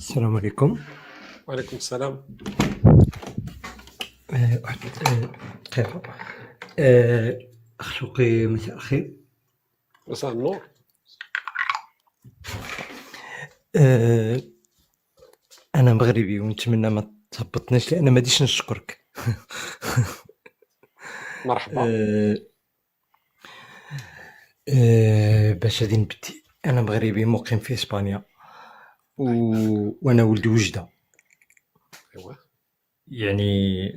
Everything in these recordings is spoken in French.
السلام عليكم. وعليكم السلام. واحد دقيقة. أخلقي مساء الخير. مساء النور. أنا مغربي ونتمنى ما تهبطنيش لأن ما ديش نشكرك. مرحبا. باش غادي نبدي. أنا مغربي مقيم في إسبانيا وأنا ولد وجدة. ايوا يعني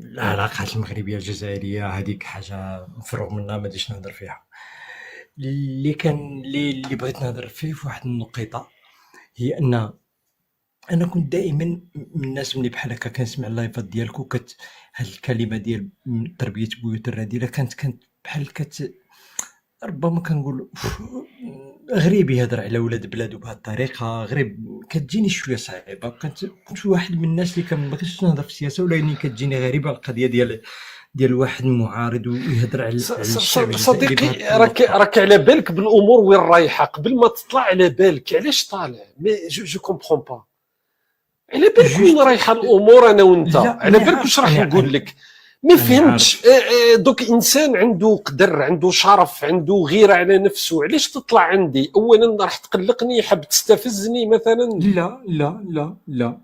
العلاقات المغربية الجزائرية هذيك حاجة مفروغ منها ما ديش نهضر فيها. اللي بغيت نهضر فيه في واحد النقطة هي أن أنا كنت دائما من الناس اللي بحال هكا كنسمع اللايفات ديالك هاد الكلمة ديال تربية بيوت الرذيلة كانت بحال ربما كنقول غريب يهضر على ولاد بلادو بهذه الطريقه، غريب كتجيني شويه صعيبه. كنت واحد من الناس اللي ما كنتش نهضر في السياسه، ولكن كتجيني غريبه القضيه ديال واحد معارض ويهضر على الشعب صديقي، راك على بالك بالامور وين رايحه قبل ما تطلع على بالك علاش طالع؟ مي جو كومبرون با على بالك وين رايحه الامور. انا وانت على بالك واش راح نقول لك؟ ما فهمتش. دوك انسان عنده قدر، عنده شرف، عنده غيره على نفسه، علاش تطلع عندي؟ اولا راح تقلقني، حاب تستفزني مثلا؟ لا لا لا لا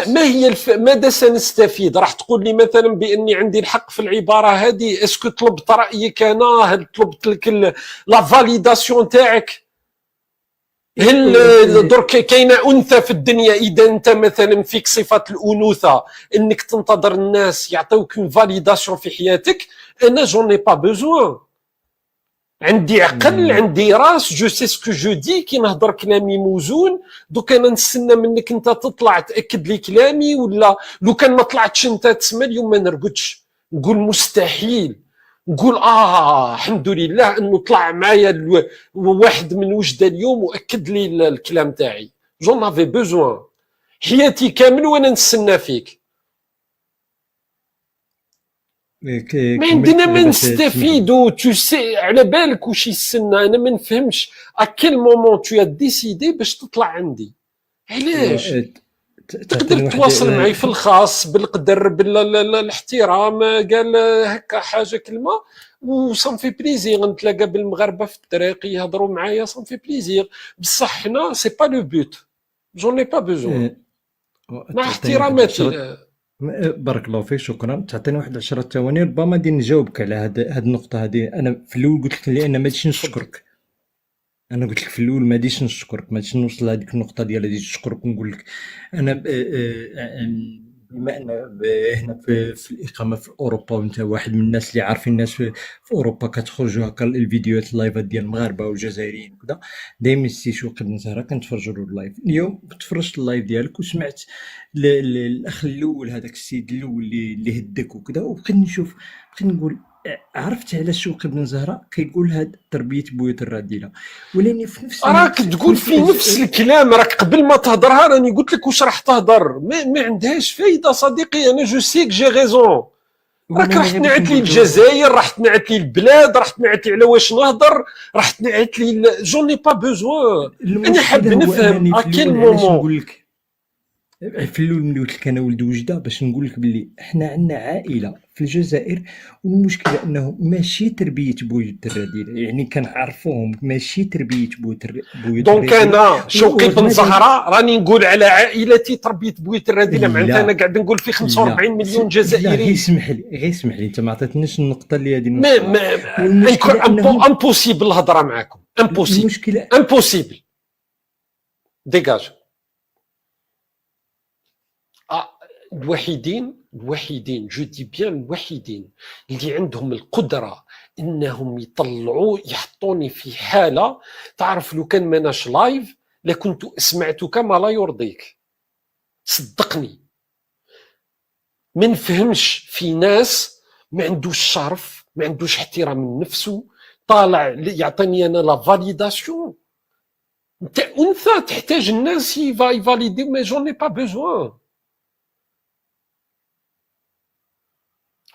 ما هي ماذا سنستفيد؟ راح تقول لي مثلا باني عندي الحق في العباره هذه. اسكو طلبت رايك انا؟ هل طلبت لك لا فاليداسيون تاعك؟ هل درك كاينه انثى في الدنيا اذا انت مثلا فيك صفه الانوثه انك تنتظر الناس يعطيوك اون فاليداسيون في حياتك؟ انا جون ني با بوزوان. عندي عقل، عندي راس، جو سي سكو جو دي. كي نهضر كلامي موزون. دوك انا نستنى منك انت تطلع تاكد لي كلامي، ولا لو كان ما طلعتش انت تسمى اليوم ما نرقدش، نقول مستحيل، نقول الحمد لله انه طلع معايا واحد من وجده اليوم واكد لي الكلام تاعي. جون افي بوزوان حياتي كامل وانا نستنى فيك. ما عندنا ما نستفيدو. تو سي على بالك واش يستنى؟ انا ما نفهمش اكيل مومون تو ديسيدي باش تطلع عندي. علاش؟ تقدر تواصل معي في الخاص بالقدر بالاحترام، قال هكا حاجه كلمه وصام في بليزير. نتلاقى بالمغاربه في الطريق يهضروا معايا صام في بليزير. بصح حنا سي با لو بوت، جون ني با بوزون. مع احتراماتي. بارك الله فيك، شكرا. تعطيني واحد 10 ثواني ربما غادي نجاوبك على هاد النقطه هذه. انا في الاول قلت لك لان ما غاديش نشكرك. انا قلت لك في الاول ما غاديش نشكرك، ما غاديش نوصل لهذيك النقطه ديال غادي نشكرك ونقول لك انا بما ان هنا في الاقامه في اوروبا، وانت واحد من الناس اللي عارفين الناس في اوروبا كتخرجوا هكا الفيديوهات اللايفات ديال المغاربه والجزائريين وكذا، دائما السيشو قد زهره كنتفرجوا له اللايف. اليوم تفرجت اللايف ديالك وسمعت الاخ الاول، هذاك السيد الاول اللي هدك وكذا، وبقيت نشوف، بقيت نقول عرفت علاش شوقي بن زهره كيقول هاد تربيه بيوت الرذيله. ولاني في نفس راك تقول في نفس الكلام. راك قبل ما تهضرها راني قلت لك واش راح تهضر. ما عندهاش فايده صديقي. انا جو سيك جي ريزون. راك راح تنعت لي الجزائر، راح تنعت لي البلاد، راح تنعت لي على واش نهضر، راح تنعت لي جون ني با بوزوان. انا حاب نفهم اكيل مومون. في الاول ملي قلت لك انا ولد وجده باش نقول لك باللي احنا عندنا عائله في الجزائر، والمشكله انه ماشي تربيه بويت الرذيله، يعني كنعرفوهم ماشي تربيه بويت الرذيله. دونك انا شوقي بن زهره راني نقول على عائلتي تربيه بويت الرذيله، معناتها انا قاعد نقول في 45 مليون جزائري. غير اسمح لي انت ما عطيتنيش النقطه اللي هذه. امبوسيبل الهضره معاكم. امبوسيبل ديجاج. الوحيدين جو دي بيان الوحيدين اللي عندهم القدره انهم يطلعوا يحطوني في حاله. تعرف لو كان ماناش لايف لكنت سمعتك ما لا يرضيك. صدقني ما نفهمش في ناس ما عندوش شرف، ما عندوش احترام من نفسه، طالع يعطيني انا لا فاليداسيون. انت انثى تحتاج الناس يفاليديو. ما جون ني با بوزوان.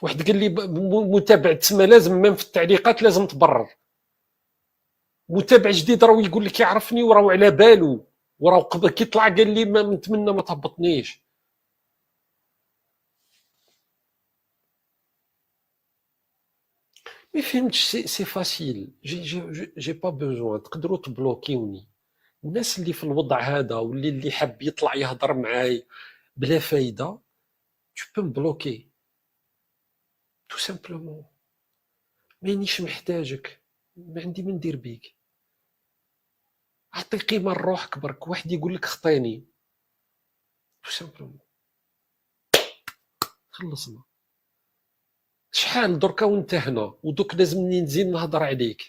واحد قال لي متابع تسمى لازم من في التعليقات لازم تبرر. متابع جديد راهو يقول لك يعرفني وراهو على بالو. وراه قبل كي طلع قال لي ما نتمنى ما تهبطنيش. ما فهمتش. سي فاسيل، جي با بوزوان. تقدروا تبلوكيوني. الناس اللي في الوضع هذا واللي حاب يطلع يهضر معاي بلا فايده، tu peux me bloquer tout simplement. مانيش محتاجك، ما عندي ما ندير بيك. عطي قيمه لروحك برك. واحد يقول لك خطيني tout simplement، خلصنا. شحال دركا وانت هنا ودوك لازمني نزيد نهضر عليك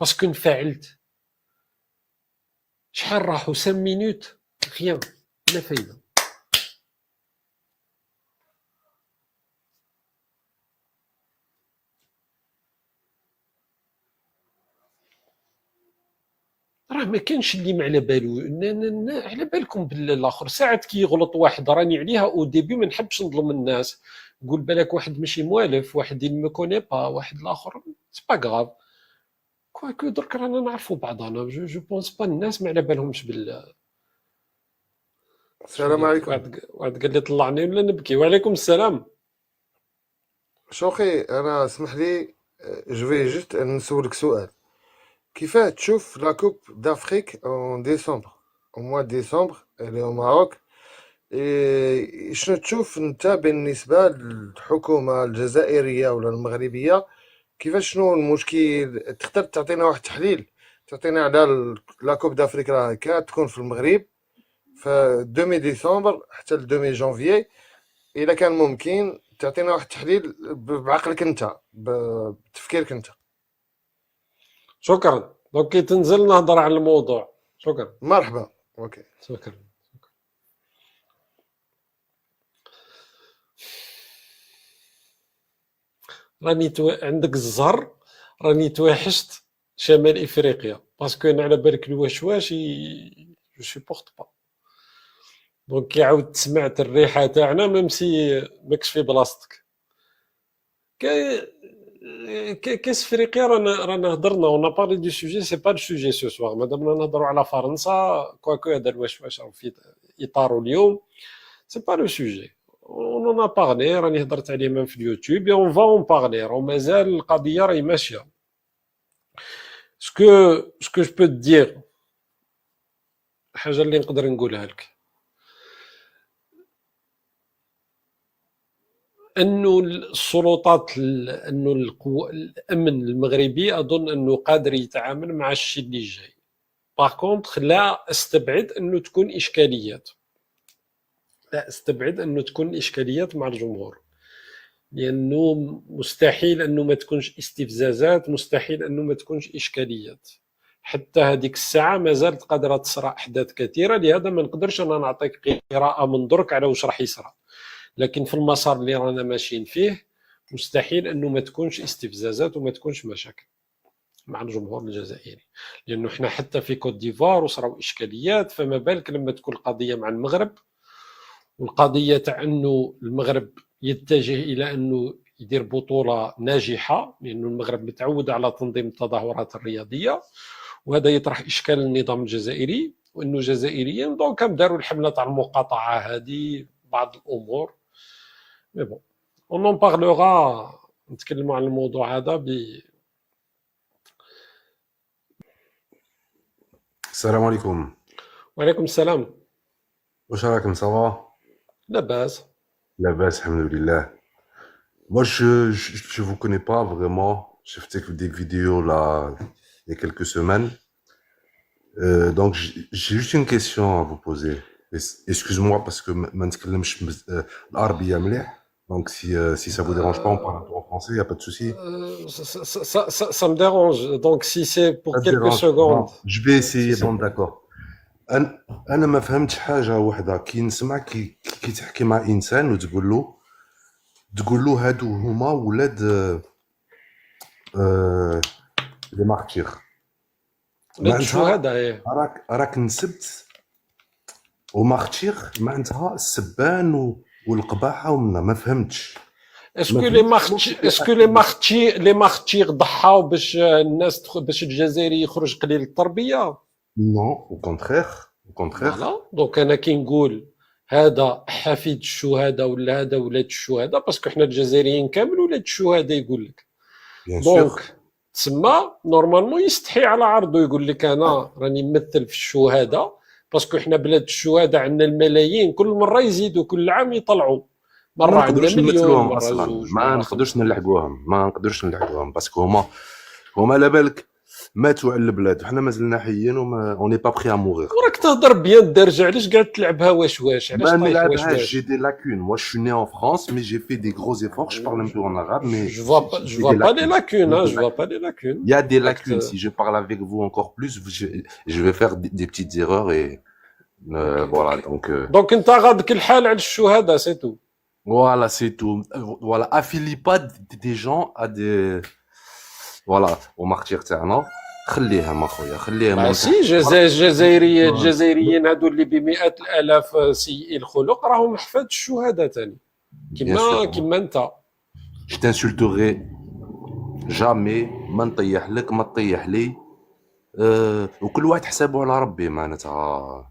باسكو انفعلت؟ شحال راحوا 5 مينوت غيان، لا فايده. راه ما كانش اللي ما على بالو. على بالكم بالاخر ساعات كي يغلط واحد راني عليها او ديبي ما نحبش نظلم الناس. نقول بالك واحد ماشي موالف، واحد il me connaît pas، واحد الاخر سي با غاف. كواكو درك رانا نعرفوا بعضنا. جو بونس با الناس ما على بالهمش بال. السلام عليكم. واحد قال لي طلعني ولا نبكي. وعليكم السلام. شوقي انا اسمح لي، جو في جوست نسولك سؤال. كيفاه تشوف لا كوب دافريك اون ديسمبر، او موا ديسمبر اللي هو ماروك؟ شنو تشوف انت بالنسبه للحكومه الجزائريه ولا المغربيه؟ كيفاش شنو المشكل؟ تقدر تعطينا واحد التحليل، تعطينا على لا كوب دافريك راه كتكون في المغرب في 2 ديسمبر حتى ل 2 جانفيي. الا كان ممكن تعطينا واحد التحليل بعقلك انت، بتفكيرك انت. شكرا. دونك كي تنزل نهضر على الموضوع. شكرا. مرحبا. اوكي. شكرا. راني عندك الزهر، راني توحشت شمال افريقيا باسكو انا على بالك الوشواش جو سيبورت با. دونك كي عاود سمعت الريحه تاعنا ميمسي ماكش في بلاصتك. كاس افريقيا رانا هضرنا ونا بارلي دو سوجي. سي با لو سوجي سو سوار. مادامنا نهضروا على فرنسا كواكو هذا الوشواش راه في اطارو اليوم. سي با لو سوجي. on en a parlé. راني هضرت عليه من في اليوتيوب. اون فا اون بارلي. راه مازال القضيه راهي ماشيه. سكو جو بو دير حاجه اللي نقدر نقولها لك، انه السلطات، انه الامن المغربي اظن انه قادر يتعامل مع الشيء اللي جاي. باغ كونطخ لا استبعد انه تكون اشكاليات، لا استبعد انه تكون اشكاليات مع الجمهور، لانه مستحيل انه ما تكونش استفزازات، مستحيل انه ما تكونش اشكاليات. حتى هذيك الساعه ما زالت قادره تصرى احداث كثيره، لهذا ما نقدرش انا نعطيك قراءه من درك على واش راح يصرى. لكن في المسار اللي رانا ماشيين فيه مستحيل انه ما تكونش استفزازات وما تكونش مشاكل مع الجمهور الجزائري، لانه احنا حتى في كوت ديفوار وصراو اشكاليات، فما بالك لما تكون القضيه مع المغرب، والقضيه تاع انه المغرب يتجه الى انه يدير بطوله ناجحه، لانه المغرب متعود على تنظيم التظاهرات الرياضيه، وهذا يطرح اشكال النظام الجزائري، وانه جزائريين دونك داروا الحمله تاع المقاطعه هذه بعض الامور. مي بون اون اون بارلوغا، نتكلموا على الموضوع هذا السلام عليكم. وعليكم السلام. واش راكم صافا؟ لاباس. لاباس الحمد لله. Moi je vous connais pas vraiment. J'ai fait des vidéos là il y a quelques semaines. Donc j'ai juste une question à vous poser. Excuse-moi parce que ما نتكلمش العربية مليح. Donc si ça vous dérange pas, on parle un peu en français, y a pas de souci. Ça me dérange. Donc si c'est pour quelques secondes. Bon, je vais essayer. Bon d'accord. انا ما فهمتش حاجه واحده. كي نسمع كي تحكي مع انسان وتقول له هادو هما ولاد لي مارتير. شو هذا؟ راك نسبت ومارتير معناتها السبان والقباحه ما فهمتش. اسكو لي مارتير ضحاو باش الناس باش الجزائري يخرج قليل التربيه؟ نو او كونترير. Au contraire. فوالا دونك انا كي نقول هذا حفيد الشهداء ولا هذا ولاد الشهداء باسكو حنا الجزائريين كامل ولاد الشهداء يقول لك. Bien sûr. دونك تسمى نورمالمون يستحي على عرضه يقول لك انا راني ممثل في الشهداء باسكو حنا بلاد الشهداء عندنا الملايين كل مره يزيدوا كل عام يطلعوا مره ما عندنا نقدروش مليون نمثلوهم مره اصلا، زوج ما مره نقدروش خمسه. نلحقوهم باسكو هما على بالك ماتوا على البلاد وحنا مازلنا حيين وما اون با بري ا موغير. وراك تهضر بيان الدرجه علاش قاعد تلعبها واش علاش ما طايح نلعبهاش، واش j'ai des lacunes. Moi je suis né en France mais j'ai fait des gros efforts, je parle un peu en arabe mais je vois j'ai pas des les lacunes. lacunes hein, J'ai des je vois lacunes. pas les lacunes. Il y a des Acte- lacunes. Si je parle avec vous encore plus, je vais faire des petites erreurs et voilà. Donc دونك انت غادك الحال على الشهداء سي تو. voilà, c'est tout. Voilà, affilie pas des gens à des voilà au martyr تاعنا. خليهم اخويا خليهم. سي الجزائريين هادو اللي بمئات الالاف سيئي الخلق راهم احفاد الشهداء ثاني Bien sûr. كيما انت. Je t'insulterai jamais. ما نطيح لك ما تطيح لي. وكل واحد حسابه على ربي معناتها.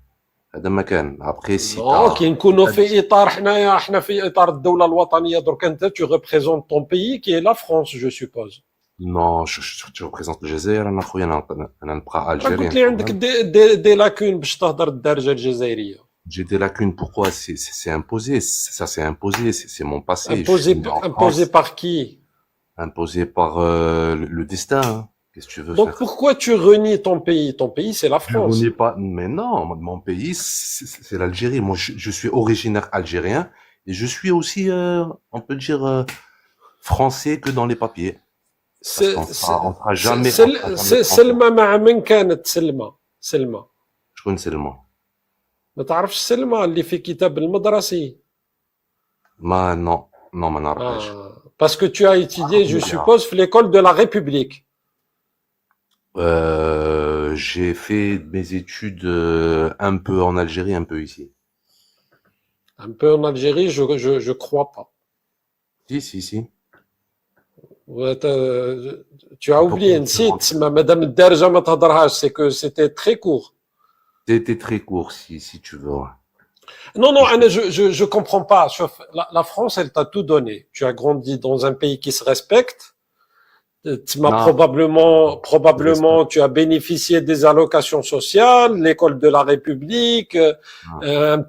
هذا ما كان ابخي سي كي نكونوا في اطار حنا في اطار الدوله الوطنيه درك انت tu représentes ton pays qui est la France je suppose. Non, je représente le Jazair, انا خويا انا نبقى قلت algérien. لي عندك دي لاكون باش تهضر الدارجه الجزائريه. J'ai des lacunes. Pourquoi? C'est imposé. Ça c'est imposé. C'est mon passé. Je suis né en imposé France. par qui? Imposé par le destin. Hein. Qu'est-ce que tu veux Donc faire? pourquoi tu renies ton pays? Ton pays c'est la Je France. renie pas. Mais non, mon pays c'est l'Algérie. Moi je suis originaire algérien et je suis aussi, on peut dire, français que dans les papiers. Parce qu'on sera jamais. سلمى مع من كانت سلمى؟ شكون سلمى؟ ما تعرفش سلمى اللي في كتاب المدرسي؟ ما ما نعرفهاش. Parce que tu as étudié, je suppose, في l'école de la République. J'ai fait mes études un peu en Algérie, un peu ici. Un peu en Algérie, je crois pas. Si. Ouais, tu as oublié نسيت مادام الدارجه ما تهضرهاش c'est que c'était très court. C'était très court si tu veux. Ouais. Non, Anna, je comprends pas. La France, elle t'a tout donné. Tu as grandi dans un pays qui se respecte. Probablement, tu as bénéficié des allocations sociales, l'école de la République, un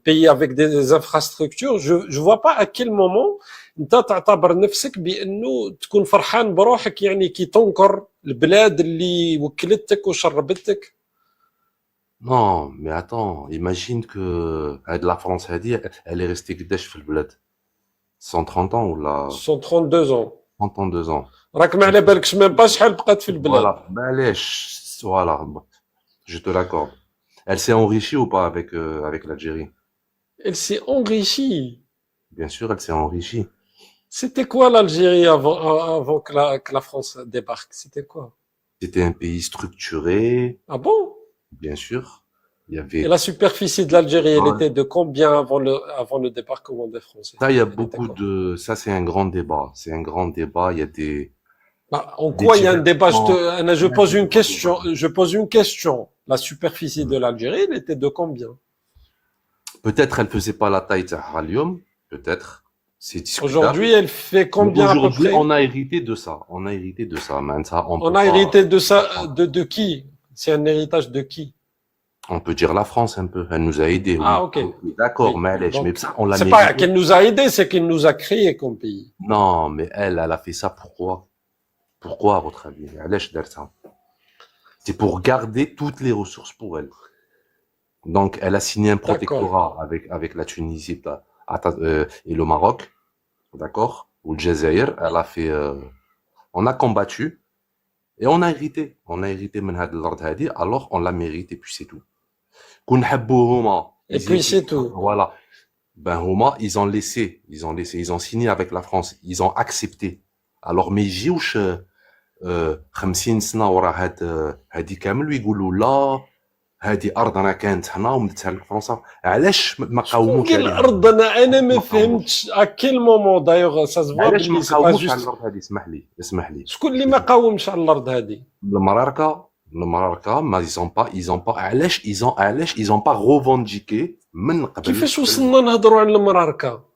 pays avec des infrastructures. Je vois pas à quel moment انت تعتبر نفسك بانه تكون فرحان بروحك يعني كي تنكر البلاد اللي وكلتك وشربتك. Non, mais attends, imagine que la France elle est restée قداش في البلاد 130 ans ولا 132 ans. 132 ans. راك ما على بالكش ميم با شحال بقات في البلاد. Voilà, معليش voilà, je te l'accorde. Elle s'est enrichie ou pas avec l'Algérie? Elle s'est enrichie. Bien sûr, elle s'est enrichie. C'était quoi l'Algérie avant que la France débarque? C'était quoi? C'était un pays structuré. Ah bon? Bien sûr. Il y avait... Et la superficie de l'Algérie, elle était de combien avant le débarquement des Français? Ça, il y a beaucoup de... Ça, c'est un grand débat. C'est un grand débat. Il y a des... En quoi il y a un débat? Je pose une question. La superficie de l'Algérie, elle était de combien? Peut-être elle faisait pas la taille de Halium. Peut-être. C'est discutable. Aujourd'hui, elle fait combien à peu près? On a hérité de ça. On a hérité de ça. On a hérité de ça, de qui? C'est un héritage de qui? On peut dire la France un peu. Elle nous a aidés. Ah, oui. ok. Oui, d'accord, Oui. mais mais ça, on l'a C'est mérité. pas qu'elle nous a aidés, c'est qu'elle nous a créés comme pays. Non, mais elle a fait ça pourquoi? Pourquoi, à votre avis? C'est pour garder toutes les ressources pour elle. Donc, elle a signé un protectorat avec la Tunisie et le Maroc, d'accord? Ou le Jazair. Elle a fait, on a combattu et on a hérité. On a hérité من هاد الأرض هادي, alors on l'a mérité, puis c'est tout. كون نحبوا هما. Et puis c'est tout. Voilà. Ben هما, ils ont signé avec la France, ils ont accepté. Alors ما يجيوش 50 سنة ورا هادي كامل ويقولوا لا هذه ارضنا كانت حنا ومدتها لفرنسا. علاش ما قاوموش على الارض؟ انا ما فهمتش ا كيل مومون دايوغ سا سفوا علاش ما بلي سي با قاوموش على جوست. الارض هذه؟ اسمح لي شكون اللي ما قاومش على الارض هذه؟ المراركه Le Maroc, mais ils ont pas revendiqué. كيفاش وصلنا نهضروا على المراركه؟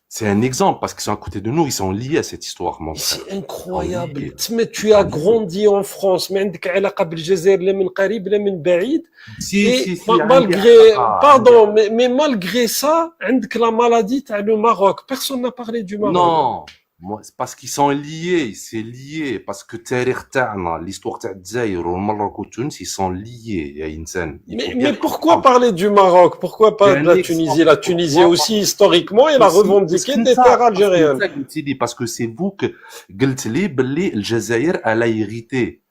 C'est un exemple parce qu'ils sont à côté de nous, ils sont liés à cette histoire, mon frère. C'est incroyable. Tu as grandi en France, ما عندك علاقه بالجزائر لا من قريب لا من بعيد. Si, Malgré, pardon, mais malgré ça, عندك la maladie تاع le Maroc. Personne n'a parlé du Maroc. Non, moi, c'est parce qu'ils sont liés, c'est lié, parce que l'histoire تاع الجزائر والمغرب وتونس, ils sont liés, يا إنسان. Mais pourquoi parler du Maroc? Pourquoi pas de la Tunisie? La Tunisie aussi, historiquement, elle a revendiqué des terres algériennes. Parce que c'est vous que, قلت لي باللي الجزائر, elle a hérité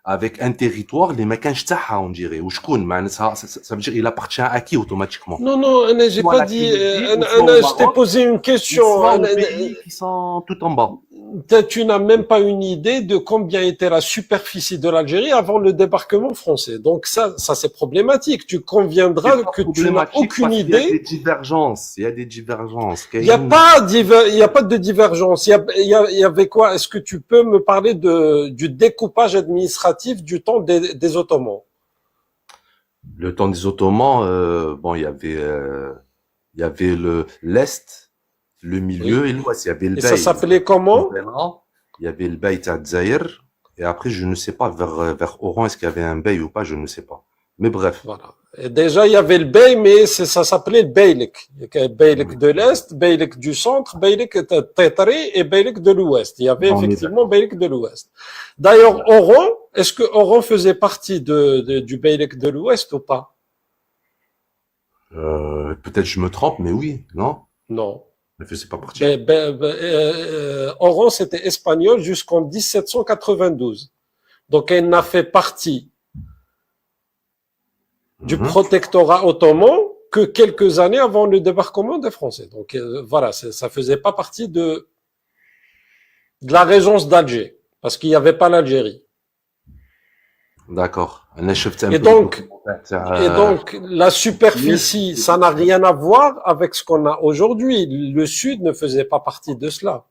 avec un territoire, les مكانش تاعها, on dirait, وشكون معناتها, ça veut dire il appartient à qui automatiquement? Non, j'ai pas dit, je t'ai posé une question. Pays qui sont tout en bas. Tu n'as même pas une idée de combien était la superficie de l'Algérie avant le débarquement français. Donc ça c'est problématique. Tu conviendras que tu n'as aucune idée. Il y a des divergences. Il y a des divergences. Il n'y a pas de divergence. Il y avait quoi? Est-ce que tu peux me parler du découpage administratif du temps des Ottomans? Le temps des Ottomans, bon, il y avait l'Est, le milieu et l'Ouest. Il y avait le Et ça s'appelait comment? Il y avait le Bey Tadzaïr. Et après, je ne sais pas, vers Oran, est-ce qu'il y avait un Bey ou pas, je ne sais pas. Mais bref. Voilà. Et déjà, il y avait le Bey, mais ça s'appelait le Beylik. Beylik de l'Est, Beylik du centre, Beylik Tétari et Beylik de l'Ouest. Il y avait effectivement Beylik de l'Ouest. D'ailleurs, Oran, est-ce que Oran faisait partie du Beylik de l'Ouest ou pas? Peut-être je me trompe, mais oui, non? Non. Ne faisait pas partie. Oran, c'était espagnol jusqu'en 1792. Donc, elle n'a fait partie du protectorat ottoman que quelques années avant le débarquement des Français. Donc, voilà, ça faisait pas partie de la régence d'Alger, parce qu'il n'y avait pas l'Algérie. D'accord. Et donc, la superficie, ça n'a rien à voir avec ce qu'on a aujourd'hui. Le Sud ne faisait pas partie de cela.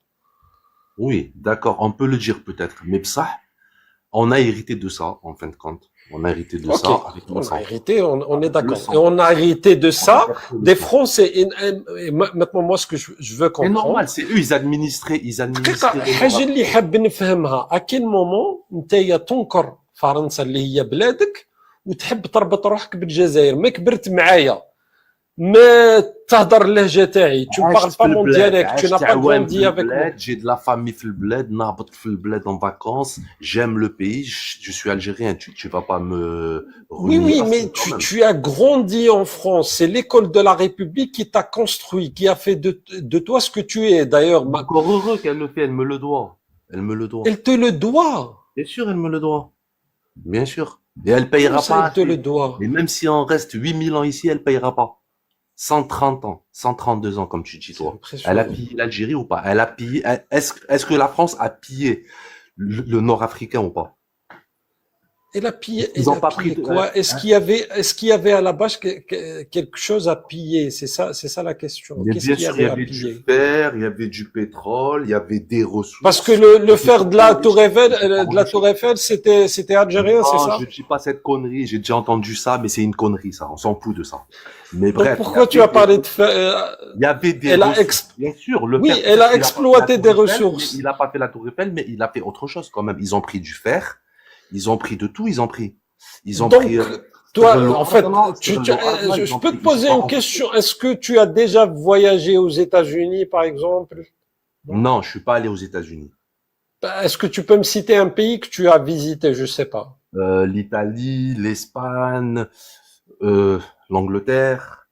Oui, d'accord, on peut le dire peut-être. Mais ça, on a hérité de ça, en fin de compte. On a hérité de ça. On a hérité, on est d'accord. Et on a hérité de ça des Français. Et maintenant, moi, ce que je veux comprendre. C'est normal, c'est eux, ils administraient. حاجة اللي حاب نفهمها. À quel moment نتايا تنكر فرنسا اللي هي بلادك وتحب تربط روحك بالجزائر؟ ما كبرت معايا، ما تهدر اللهجة تاعي، tu ne parles pas mon dialecte, tu n'as pas grandi avec moi. J'ai de la famille في البلاد, نهبط في البلاد en vacances, j'aime le pays, je suis algérien, tu vas pas me... Oui, mais tu as grandi en France, c'est l'école de la République qui t'a construit, qui a fait de toi ce que tu es. D'ailleurs, encore heureux qu'elle le fait, elle me le doit. Elle te le doit. Bien sûr, elle me le doit. Bien sûr. Et elle payera pas. Elle te le doit. Et même si on reste 8000 ans ici, elle payera pas. 130 ans, 132 ans, comme tu dis, toi. Elle a pillé l'Algérie ou pas? Elle a pillé, est-ce que la France a pillé le Nord-Africain ou pas? Elle a pillé, ils ont pas pris quoi? Est-ce qu'il y avait à la base quelque chose à piller? C'est ça la question. Qu'est-ce qu'il y avait à piller? Il y avait du fer, il y avait du pétrole, il y avait des ressources. Parce que le fer de la Tour Eiffel, c'était algérien, c'est ça? Je dis pas cette connerie, j'ai déjà entendu ça, mais c'est une connerie, ça. On s'en fout de ça. Mais bref. Donc pourquoi tu as parlé de fer? Il y avait des ressources. Bien sûr, oui, elle a exploité des ressources. Il a pas fait la Tour Eiffel, mais il a fait autre chose quand même. Ils ont pris du fer. Ils ont pris de tout, ils ont pris. Donc, toi, en fait, je peux te poser une question. Est-ce que tu as déjà voyagé aux États-Unis, par exemple? Non, je suis pas allé aux États-Unis. Est-ce que tu peux me citer un pays que tu as visité? Je sais pas. L'Italie, l'Espagne, l'Angleterre.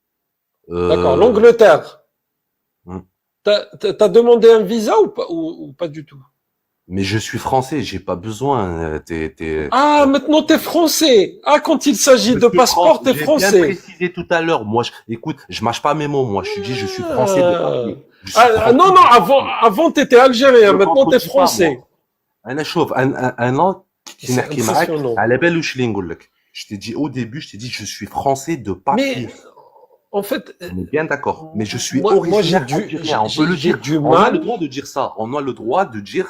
D'accord, l'Angleterre. T'as demandé un visa ou pas du tout? Mais je suis français, j'ai pas besoin. Ah, maintenant t'es français. Ah, quand il s'agit de passeport, t'es français. J'ai bien précisé tout à l'heure. Moi, écoute, je mâche pas mes mots. Moi, je dis, je suis français de papier. Non, avant t'étais algérien. Maintenant t'es français. أنا شوف أنا كي نحكي معاك على بالي واش اللي نقول لك. Je t'ai dit au début, je t'ai dit, je suis français de papier. Mais en fait, on est bien d'accord. Mais je suis originaire algérien. On peut le dire. On a le droit de dire ça. On a le droit de dire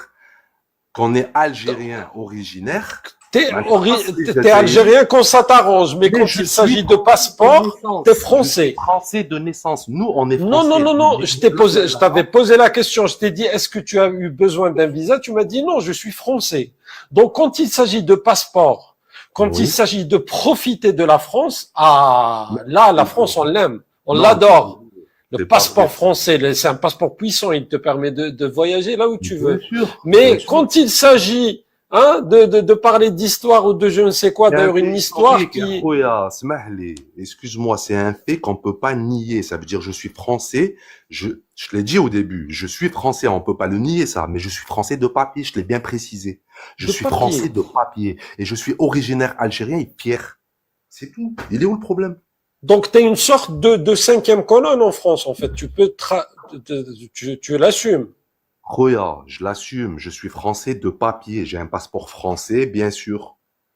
qu'on est algérien originaire T'es معناتها ori- أصلي t'es جزائري. algérien quand ça t'arrange, mais Mais quand je il suis s'agit de français passeport, naissance. t'es Je suis français. français de naissance. Nous, on est Non, français. non, non, non, Là, je t'avais posé la question, je t'ai dit, est-ce que tu as eu besoin d'un visa? Tu m'as dit non, je suis français. Donc, quand il s'agit de passeport, quand Oui. il s'agit de profiter de la France, là, la France, on l'aime, on Non, l'adore. Le c'est pas passeport vrai. français, c'est un passeport puissant, il te permet de voyager là où tu veux. Bien sûr. Mais Bien sûr. quand il s'agit, de parler d'histoire ou de je ne sais quoi, C'est un d'ailleurs, fait une histoire historique, qui, Khoya, اسمح لي. Excuse-moi, c'est un fait qu'on peut pas nier. Ça veut dire, je suis français. Je l'ai dit au début. Je suis français. On peut pas le nier, ça. Mais je suis français de papier. Je l'ai bien précisé. Je De suis papier. français de papier. Et je suis originaire algérien et fier. C'est tout. Il est où le problème? donc, t'es une sorte de cinquième colonne en France, en fait. Tu peux, tu l'assumes. Khoya, je l'assume. Je suis français de papier. J'ai un passeport français, bien sûr.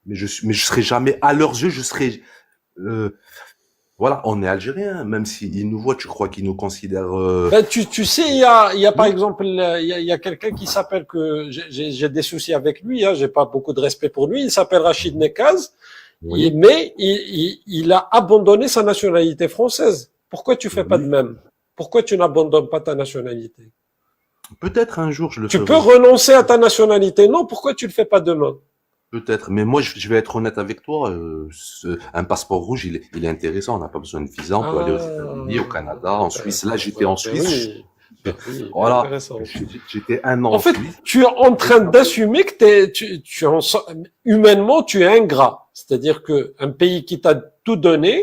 Mais je serai jamais, à leurs yeux, je serai, voilà, on est algérien. Même s'ils nous voient, tu crois qu'ils nous considèrent, Ben, tu sais, il y a par exemple, il y a quelqu'un qui s'appelle que j'ai des soucis avec lui, hein, j'ai pas beaucoup de respect pour lui. Il s'appelle Rachid Nekaz, oui. mais il a abandonné sa nationalité française. Pourquoi tu fais pas de même? Pourquoi tu n'abandonnes pas ta nationalité? Peut-être un jour je le Tu ferai. peux renoncer à ta nationalité. Non, pourquoi tu le fais pas demain? Peut-être, mais moi je vais être honnête avec toi. Un passeport rouge, il est intéressant. On n'a pas besoin de visa. On peut aller aux États-Unis, au Canada, en Suisse. Là, j'étais en Ben Suisse. oui, ben oui, Voilà. intéressant. J'étais un an En fait, Suisse. tu es en train d'assumer que humainement, tu es ingrat. C'est-à-dire que un pays qui t'a tout donné,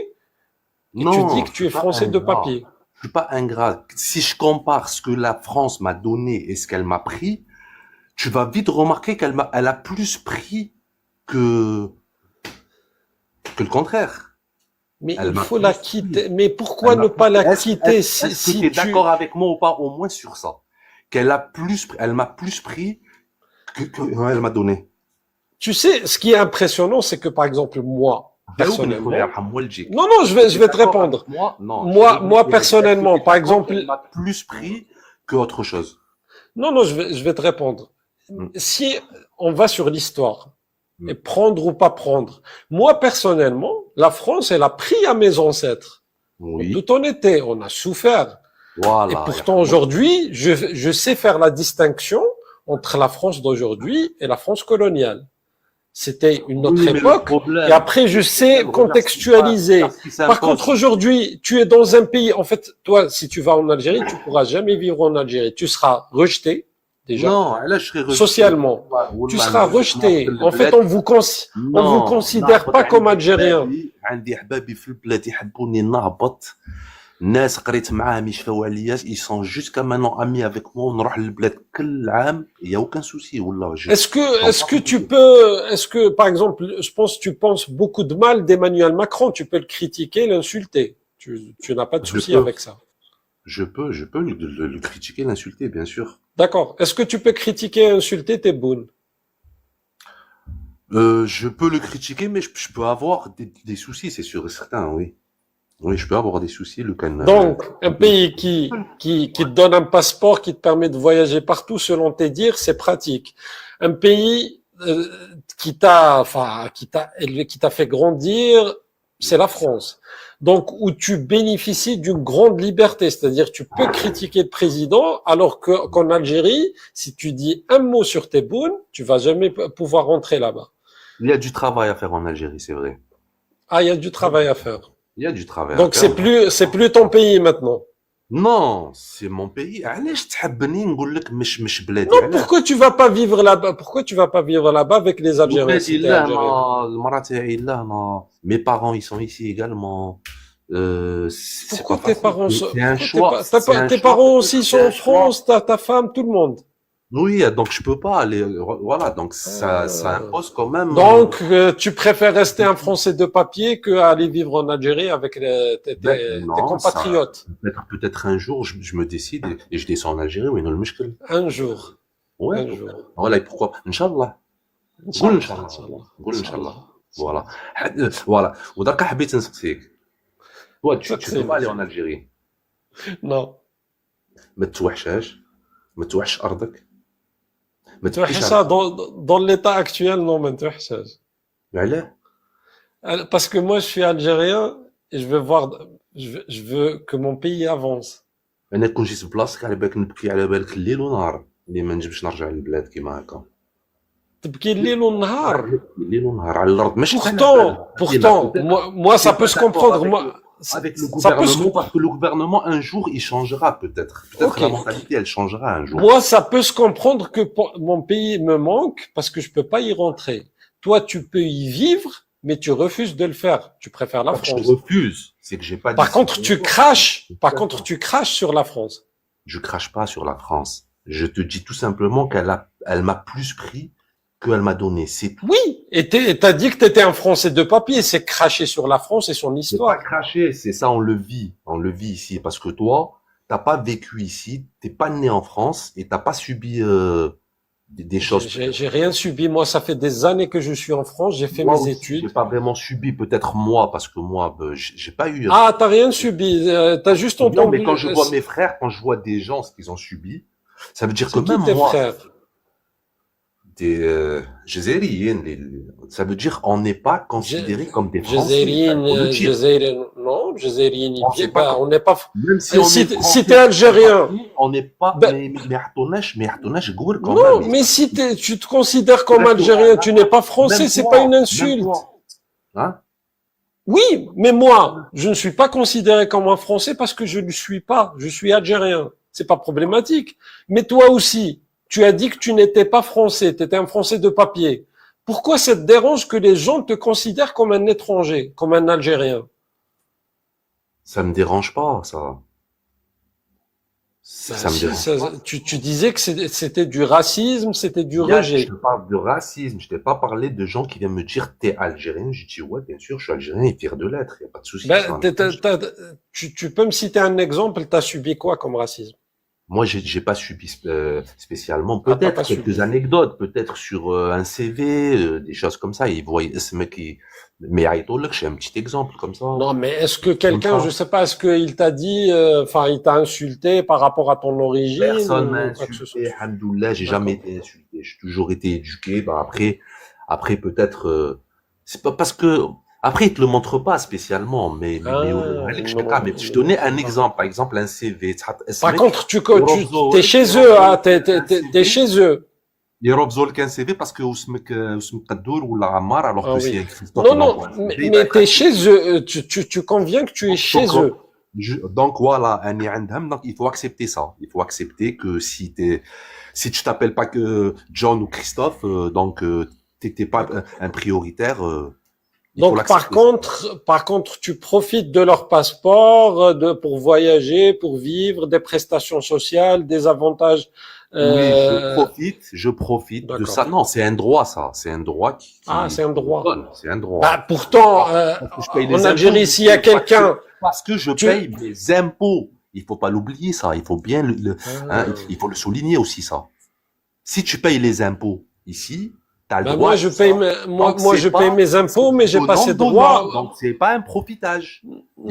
et tu dis que tu es français de papier. Je suis pas ingrat. Si je compare ce que la France m'a donné et ce qu'elle m'a pris, tu vas vite remarquer elle a plus pris que le contraire. Mais Elle il m'a faut plus la pris. quitter. Mais pourquoi Elle ne m'a pas la Est-ce quitter est-ce que si tu es tu... d'accord avec moi ou pas, au moins sur ça? Elle m'a plus pris que elle m'a donné. Tu sais, ce qui est impressionnant, c'est que par exemple, moi, personnellement... Non, non, je vais te répondre. Moi, personnellement, par exemple... Elle m'a plus pris que autre chose. Non, je vais te répondre. Si on va sur l'histoire, Mm. et prendre ou pas prendre, moi, personnellement, la France, elle a pris à mes ancêtres. En Oui. toute honnêteté, on a souffert. Voilà. Et pourtant, aujourd'hui, je sais faire la distinction entre la France d'aujourd'hui et la France coloniale. C'était une autre époque. Et après, je sais contextualiser. Par contre, aujourd'hui, tu es dans un pays, en fait, toi, si tu vas en Algérie, tu pourras jamais vivre en Algérie. Tu seras rejeté, déjà. Non, là, je serai rejeté. Socialement. Tu seras rejeté. En fait, on vous considère pas comme Algérien. عندي احبابي في البلاد يحبوني نهبط ناس قريت معاهم يشفاو عليا ils sont jusqu'à maintenant amis avec moi ونروح للبلاد كل عام il y a aucun souci والله est-ce que par exemple, tu penses beaucoup de mal d'Emmanuel Macron, tu peux le critiquer, l'insulter. Tu n'as pas de souci avec ça. Je peux le critiquer, l'insulter, bien sûr. D'accord. Est-ce que tu peux critiquer et insulter Tebboune? Je peux le critiquer, mais je peux avoir des soucis, c'est sûr et certain, oui. Oui, je peux avoir des soucis, le Canada. Donc, un pays qui te donne un passeport qui te permet de voyager partout, selon tes dires, c'est pratique. Un pays qui t'a fait grandir, c'est la France. Donc, où tu bénéficies d'une grande liberté, c'est-à-dire tu peux critiquer le président, alors qu'en Algérie, si tu dis un mot sur Tebboune, tu vas jamais pouvoir rentrer là-bas. Il y a du travail à faire en Algérie, c'est vrai. Ah, il y a du travail à faire. Il y a du travail Donc, à faire. c'est plus ton pays maintenant. Non, c'est mon pays. علاش تحبني نقول لك مش بلادي؟ Non, pourquoi tu vas pas vivre là-bas? Pourquoi tu vas pas vivre là-bas avec les Algériens? Si t'es algérien? المرة تاعي لا ما mes parents ils sont ici également. C'est Pourquoi pas tes facile. parents C'est sont, un pourquoi choix. tes, C'est un tes choix. parents aussi sont C'est en un choix. France, ta femme, tout le monde. Oui, donc je peux pas aller. Voilà, donc ça impose quand même. Donc, tu préfères rester un Français de papier que aller vivre en Algérie avec tes Non, compatriotes. Peut-être un jour je me décide et je descends en Algérie. Oui, non, le مشكل. Un jour. Ouais. Un jour. Voilà, et pourquoi pas. Inch'Allah. قول Inch'Allah. قول Inch'Allah. Voilà. Voilà. ودرك حبيت نسقسيك. Toi, tu peux pas aller en Algérie. Non. ما تتوحشاش. ما توحش أرضك. ما Tu vois تبكيش ça dans l'état actuel, non, mais tu vois ça. علاه؟ Parce que moi, je suis algérien et je veux voir, je veux que mon pays avance. انا كون جيت في بلاصتك على بالك نبكي على بالك الليل ونهار اللي ما نجمش نرجع للبلاد كيما هكا. تبكي الليل والنهار. الليل ونهار على الارض ماشي Pourtant, moi, ça peut se comprendre. Moi, avec le ça peut se gouvernement, parce que le gouvernement un jour il changera peut-être Ok. la mentalité elle changera un jour. Moi, ça peut se comprendre que mon pays me manque parce que je peux pas y rentrer. Toi, tu peux y vivre, mais tu refuses de le faire. Tu préfères la Je France. refuse, c'est que j'ai pas Par dit contre, tu craches sur la France. je crache pas sur la France. Je te dis tout simplement elle m'a plus pris qu'elle m'a donné, c'est tout. Oui, et t'as dit que t'étais un Français de papier. C'est cracher sur la France et son C'est pas histoire. cracher, c'est ça, on le vit ici, parce que toi, t'as pas vécu ici, t'es pas né en France et t'as pas subi des choses. J'ai rien subi. Moi, ça fait des années que je suis en France. J'ai fait Moi mes aussi, études. j'ai pas vraiment subi, peut-être moi, parce que moi, j'ai pas eu. Ah, t'as rien subi. T'as juste Non, entendu. mais quand je vois mes frères, quand je vois des gens ce qu'ils ont subi, ça veut dire que C'est qui même tes moi, frères? des Jazériens, ça veut dire on n'est pas considérés comme des Français. Jazérine, Faut le dire. Jazérine, non, Jazérine, On sait pas on n'est pas. Même si on est Si français, t'es algérien. on n'est pas. Ben- Mais Hartonash, Gour quand Non, même. mais si tu te considères comme algérien, tu n'es pas français, Même c'est toi, pas une même insulte. toi. Hein? Oui, mais moi, je ne suis pas considéré comme un français parce que je ne le suis pas. Je suis algérien. C'est pas problématique. Mais toi aussi, tu as dit que tu n'étais pas français, tu étais un français de papier. Pourquoi ça te dérange que les gens te considèrent comme un étranger, comme un algérien? Ça me dérange pas, ça. Ça me Si, dérange pas. tu disais que c'était du racisme, c'était du rejet. Je te parle de racisme, je t'ai pas parlé de gens qui viennent me dire t'es algérien. Je dis ouais, bien sûr, je suis algérien et fier de l'être, y a pas de souci. Ben, ça. tu peux me citer un exemple, t'as subi quoi comme racisme? Moi, j'ai pas subi spécialement. Ah, t'as Peut-être pas quelques subi. anecdotes, peut-être sur un CV, des choses comme ça. Ils voient ce mec qui. Mais Aïtolak, j'ai un petit exemple comme ça. Non, mais est-ce que quelqu'un, je sais pas, est-ce qu'il t'a dit, enfin, il t'a insulté par rapport à ton origine Personne ou m'a quoi que ce soit? insulté, alhamdoulilah, j'ai D'accord. jamais été insulté. J'ai toujours été éduqué. Bah après peut-être, c'est pas parce que après ils te le montrent pas spécialement, mais Ah, je donnais un exemple, par exemple un CV. Par contre, t'es chez eux, hein, t'es chez eux. يرفضوا لك un CV parce que اسمك قدور ولا عمار alors Ah que oui. c'est Christophe. Non, non, mais t'es chez eux. Tu conviens que tu es chez eux. Donc voilà, donc il faut accepter ça. Il faut accepter que si tu t'appelles pas que John ou Christophe, donc t'es pas un prioritaire. Il faut Donc l'accepter. par contre, tu profites de leur passeport pour voyager, pour vivre, des prestations sociales, des avantages. Oui, je profite de ça. Non, c'est un droit, ça. C'est un droit Ah, c'est un droit. C'est un droit. Bah, pourtant, Je paye les en Algérie, impôts, s'il y a quelqu'un, parce que je paye mes impôts. Il faut pas l'oublier, ça. Il faut bien il faut le souligner aussi, ça. Si tu payes les impôts ici, t'as le bah, droit. moi, je paye mes impôts, mais j'ai pas ces droits. Donc, c'est pas un profitage.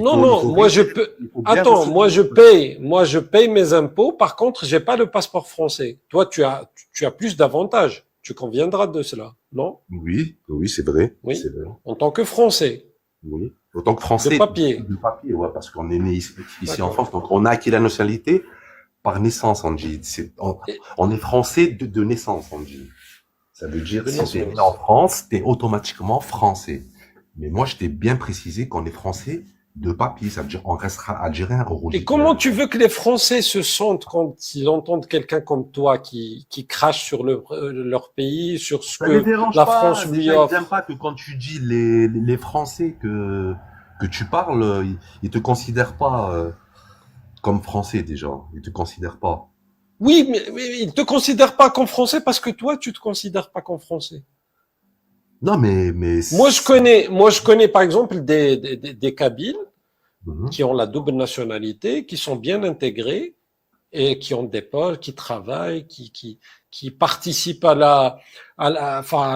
Non, moi, je peux, attends, moi, je paye mes impôts. Par contre, j'ai pas le passeport français. Toi, tu as plus d'avantages. Tu conviendras de cela, non? Oui, c'est vrai. Oui. C'est vrai. En tant que Français. Oui. Autant que Français. De papier. De papier, ouais, parce qu'on est né ici en France. Donc, on a acquis la nationalité par naissance, on dit. On est Français de naissance, on dit. Ça veut dire, si t'es né en France, t'es automatiquement français. Mais moi, je t'ai bien précisé qu'on est français de papier. Ça veut dire, on restera algérien. Et comment tu veux que les Français se sentent quand ils entendent quelqu'un comme toi qui crache sur leur pays, sur ce que la France lui offre? J'aime pas que quand tu dis les Français que tu parles, ils te considèrent pas comme français déjà. Ils te considèrent pas. Oui, mais ils te considèrent pas comme français parce que toi, tu te considères pas comme français. Non, mais moi, je connais par exemple des Kabyles Mhm. qui ont la double nationalité, qui sont bien intégrés et qui ont des pôles, qui travaillent, qui participent à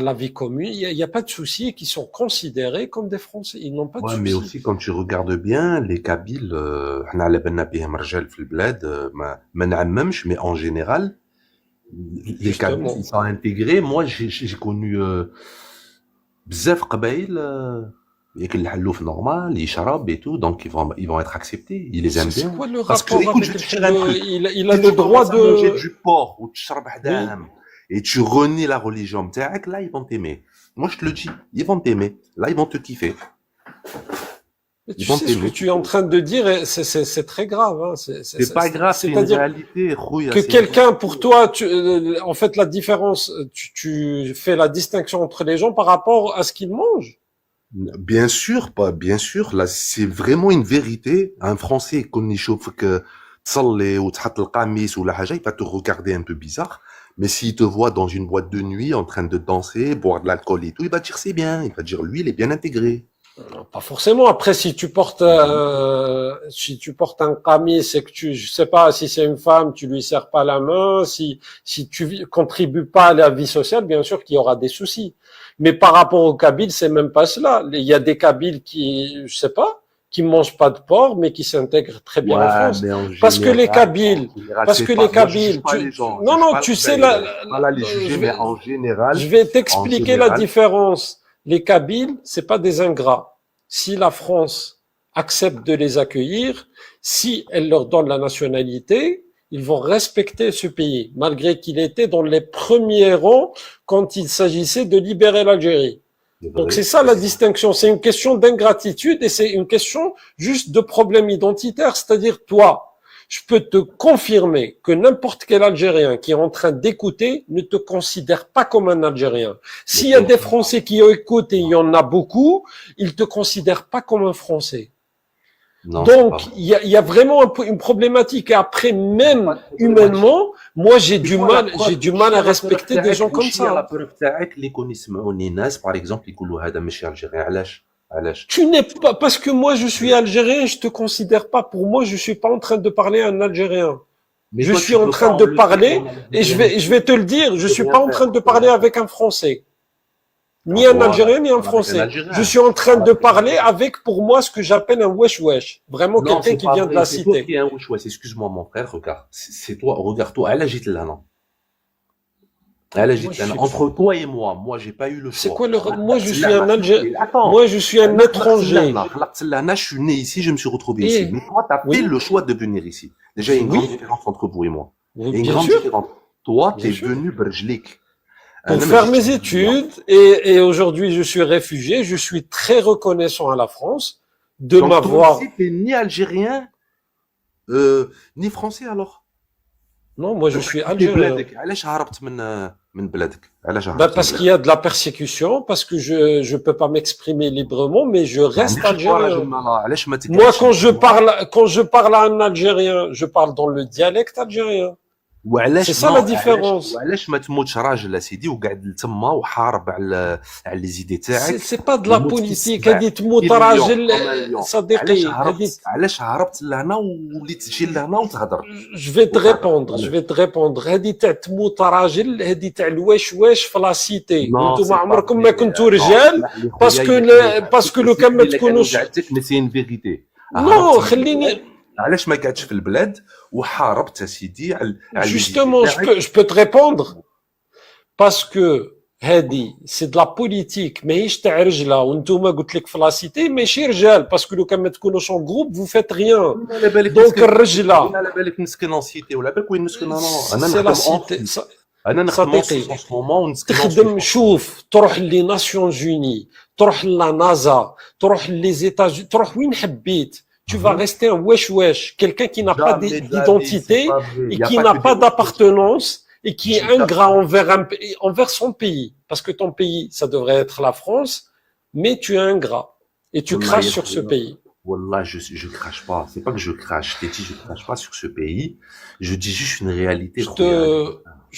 la vie commune. Il y a pas de souci, qui sont considérés comme des Français. Ils n'ont pas de Ouais, souci. mais aussi quand tu regardes bien, les Kabyles, احنا على بالنا بهم رجال في البلاد ما نعممش, mais en général, les Kabyles, ils sont intégrés. Moi, j'ai connu بزاف قبايل ياكل الحلوف نورمال يشرب et tout, donc ils vont être acceptés, ils les aiment C'est bien. quoi le Parce que rapport écoute, je avec vais te dire un le... truc. Il a Si le tu droit commences à manger de... du porc ou تشرب Oui. حداهم et tu renies la religion بتاعك, là ils vont t'aimer. Moi je te le dis, ils vont t'aimer. Là ils vont te kiffer. Mais Ils tu vont sais ce que t'aimer. tu es en train de dire, et c'est très grave. Hein. C'est pas grave, c'est une C'est-à-dire réalité, خويا, que c'est une quelqu'un, pour réalité. toi, en fait, la différence, tu fais la distinction entre les gens par rapport à ce qu'ils mangent. Bien sûr, pas bien sûr. Là, c'est vraiment une vérité. Un Français qu'on يشوفك تصلي وتحط القميص ولا حاجة, il va te regarder un peu bizarre. Mais s'il te voit dans une boîte de nuit en train de danser, boire de l'alcool et tout, il va dire c'est bien. Il va dire lui, il est bien intégré. Non, pas forcément. Après, si tu portes un camis, c'est que je sais pas, si c'est une femme, tu lui serres pas la main. Si tu contribues pas à la vie sociale, bien sûr qu'il y aura des soucis. Mais par rapport aux Kabyles, c'est même pas cela. Il y a des Kabyles qui, je sais pas, qui mangent pas de porc, mais qui s'intègrent très bien en Ouais, France. mais en Parce que les général, Kabyles, en général, parce c'est que pas, les moi, je juge Kabyles, pas les gens. non, Je non, juge tu pas, sais, pas là les juger, je mais vais, en général, je vais en t'expliquer la général, différence. Les Kabyles, c'est pas des ingrats. Si la France accepte de les accueillir, si elle leur donne la nationalité, ils vont respecter ce pays, malgré qu'il était dans les premiers rangs quand il s'agissait de libérer l'Algérie. c'est Donc vrai. c'est ça la distinction, c'est une question d'ingratitude et c'est une question juste de problème identitaire, c'est-à-dire toi, je peux te confirmer que n'importe quel Algérien qui est en train d'écouter ne te considère pas comme un Algérien. S'il y a des Français qui écoutent, et il y en a beaucoup, ils te considèrent pas comme un Français. Non, c'est pas Donc, vrai. il y a vraiment une problématique. Et après, même Pas de problématique. humainement, moi, j'ai Tu du vois, la mal, preuve, j'ai du mal à وشي على respecter البروف des تاعك gens comme وشي على ça. البروف تاعك اللي يكون يسمعوني ناس باغ اكزومبل يقولوا هذا ماشي الجيريان. علاش Tu n'es pas, parce que moi, je suis algérien, je te considère pas. Pour moi, je suis pas en train de parler à un Algérien. mais Je toi suis tu en peux train pas de enlever parler, ton et algérianité, je vais te le dire, tu je peux suis rien pas en faire, train de tu peux parler rien avec faire. un Français. Ni Ah, un voilà, Algérien, ni un parle avec un Français. Je Algérien, suis en train parle de avec un parler Algérien. avec, pour moi, ce que j'appelle un wesh-wesh. Vraiment Non, quelqu'un c'est qui pas vient de vrai, la c'est toi cité. qui es un wesh-wesh. Excuse-moi mon frère, regarde, c'est toi, regarde-toi, elle a جيت لهنا. Elle a Moi, جيت je لهنا. suis, Entre toi et moi j'ai pas eu le c'est choix. quoi le, moi, je خلقت suis un لهنا Algérien, Attends, moi, je suis un أنا خلقت étranger. لهنا خلقت لهنا, je suis né ici, je me suis retrouvé ici. Et, Mais toi, tu as fait oui, le choix de venir ici. Déjà, il y a une grande oui, différence entre vous et moi. Il y a une bien grande sûr, différence. Toi, tu bien es sûr. venu برجليك. Pour أنا ما faire جيتش mes بالدنيا. études, et aujourd'hui, je suis réfugié, je suis très reconnaissant à la France de Donc toi aussi, m'avoir, t'es ni algérien, ni français alors. non, moi, je انت suis كيفي algérien. بلادك, علاش هربت من بلادك, علاش Ben, هربت من parce qu'il y بلادك. a de la persécution, parce que je peux pas m'exprimer librement, mais je ما reste عندكش الكوراج algérien. مالا, علاش ما Moi, تقعدش quand je parle à un Algérien, je parle dans le dialecte algérien. C'est وعلاش ça la نو différence. وعلاش ما تموتش راجل اسيدي وقاعد تما وحارب على لي زيدي C'est تاعك pas de la وموت في politique. السبع هذه تموت كي مليون راجل كما اليوم. صديقي. هذه علاش هربت لهنا وليت تجي لهنا وتهضر je vais te répondre. هذه تاع تموت راجل، هذه تاع الواش في لا سيتي. نو وانتم سي با عمركم ما فري. كنتوا نو رجال اسمح لي باسكو لو كان ما تكونوش. قعدتك مي سي ان فيغيتي. نو خليني. علاش ما قعدتش في البلاد وحاربت اسيدي على Justement, je peux te répondre parce que هذه c'est de la politique ماهيش تاع رجله، وانتم قلت لك في لا سيتي ماشي رجال، باسكو لو كان ما تكونوش اون جروب vous faites rien. على بالك دونك الرجله على بالك نسكن ان سيتي ولا بالك وين نسكن انا سي لا سيتي. انا نخدم صديقي في مومون ونسكن تخدم، شوف تروح لي ناسيون جوني، تروح لا نازا، تروح لي زيتاج، تروح وين حبيت. Tu vas rester un wesh, quelqu'un qui n'a pas d'identité et qui n'a pas d'appartenance et qui est ingrat envers son pays. Parce que ton pays, ça devrait être la France, mais tu es ingrat et tu craches sur ce pays. Wallah, je crache pas. C'est pas que je crache. Je t'ai dit, je crache pas sur ce pays. Je dis juste une réalité.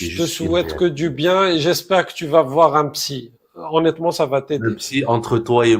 Je te souhaite que du bien et j'espère que tu vas voir un psy. Honnêtement, ça va t'aider. Un psy entre toi et